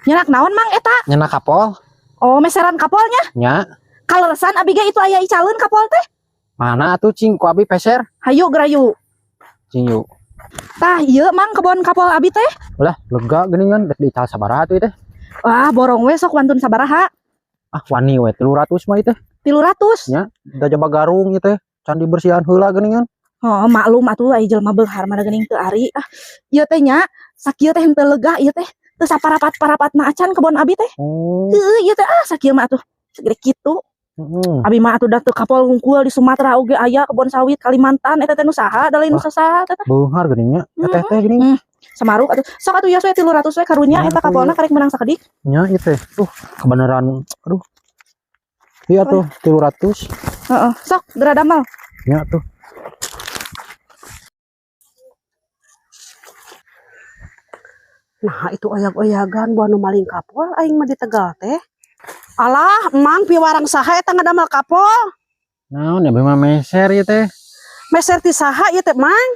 Nyenak naon mang eta? Nyenak kapol. Oh meseran kapolnya. Nya. Kaleresan abi ge itu aya icaleun kapol teh. Mana atuh cing ku abi peser? Hayu gerayu. Cing yuk. Tah ieu mang kebon kapol abi teh. Ulah lega geuningan dek dical sabaraha atuh teh. Wah borong we sok wantun sabaraha? Ah wani we 300 mah ieu teh. 300. Nya, da coba garung ieu teh. Can dibersihan heula geuningan. Oh maklum atuh aya jelema beunghar mah geuning teu ari. Ah ieu teh nya sakieu teh henteu lega ieu teh. Teu saparapat-parapat mah acan kebon abi teh. Oh. Ieu teh sakieu mah atuh. Segede kitu. Abi mah atuh dah teu kapol hungkul di Sumatera oge aya kebon sawit Kalimantan eta teh nu saha da lain nu saha teh. Beunghar geuning nya. Teteh teh geuning. Samaruk atuh. Sok atuh ya we 300 we karunya eta kapolna karek menang sakedik. Nya ieu teh. Kebenaran. Aduh. Iya tuh 300. Heeh, sok geura damel. Nya tuh. Nah itu oyak-oyagan buah nu maling kapol aing mah di Tegal teh. Alah, emang piwarang saha eta ngadamel kapol? Naon ya mah meser ieu teh. Meser ti saha ieu teh, Mang?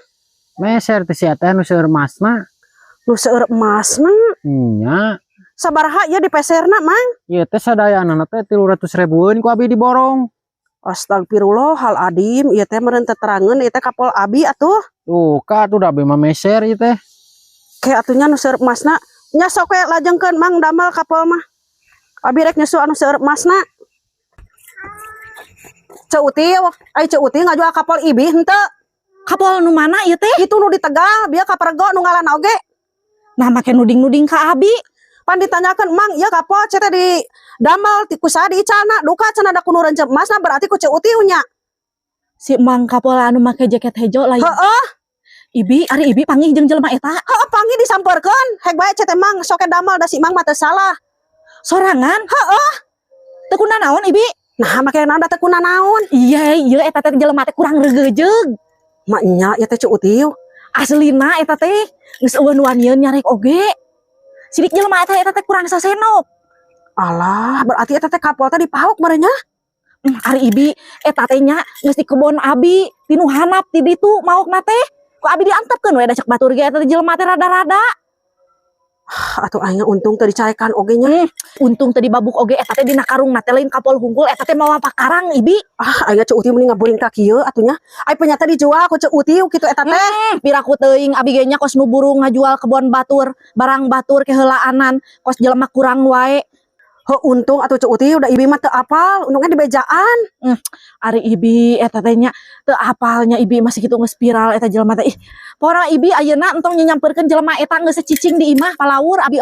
Meser teh sia teh nu seueur emasna. Nu seueur emasna. Nya. Sabaraha ieu dipeserna, Mang? Ieu teh sadayana teh 300 ribuan ku abi diborong. Astagfirullah hal adim, ieu teh meureun teterangeun ieu teh kapol abi atuh. Tuh, ka atuh da abi mah meser ieu teh. Kayak atunya nu seueur emasna. Nya sok we lajengkeun Mang damel kapol mah. Abi rek nyusu anu seueur emasna. Ceu Uti, ai Ceu Uti ngajual kapol ibi henteu. Kapol nu mana ieu teh? Itu nu di Tegal, bieu kapergo nu ngaranna oge. Nah make nuding-nuding ka abi. Pan ditanyakan, Mang, iya kapol cete di damel ku saha di icana, duka cenah da kuno rencep emasna berarti ku Ceu Uti nya. Si Mang kapol anu make jaket hejo lain. Heeh, Ibi, ari ibi panggih jeung jelema eta. heeh panggih disampeurkeun. Hek bae cete Mang sok damel da si Mang mah teu salah. Sorangan? Heeh. Teu kuna naon ibi? Nah, make nanda teh kuna naon? Iya, ieu eta teh jelema teh kurang regejeug. Mak nya ieu teh Ceu Uti. Aslina eta teh geus eueun-euanieun nyarek oge. Sidik jelema eta teh kurang sasenok. Alah, berarti eta teh kapol teh dipauk meureun nya. Ari ibi eta teh nya geus di kebon abi, di nu hanap ti ditu maokna teh. Ku abi diantepkeun we da cek batur ge eta teh jelema teh rada-rada. Atuh aing untung teu dicaekan oge nya. Untung teu dibabuk oge eta teh dina karungna teh lain kapol hungkul eta teh mawa pakarang ibi. Aya Ceu Uti mending ngaburing ka kieu atunya. Ai penyata dijual ku Ceu Uti kitu eta teh. Piraku teuing abi ge nya kos nu buru ngajual kebon batur, barang batur keheulaanan, kos jelema kurang wae. Heuh untung atuh Ceu Uti udah ibi mah teu apal, untungnya di bejaan. Ari ibi eta teh nya teu apalnya ibi masih kitu geus viral eta jelema teh. Pora ibi ayeuna entong nyampeurkeun jelema eta geus cicing di imah palaur abi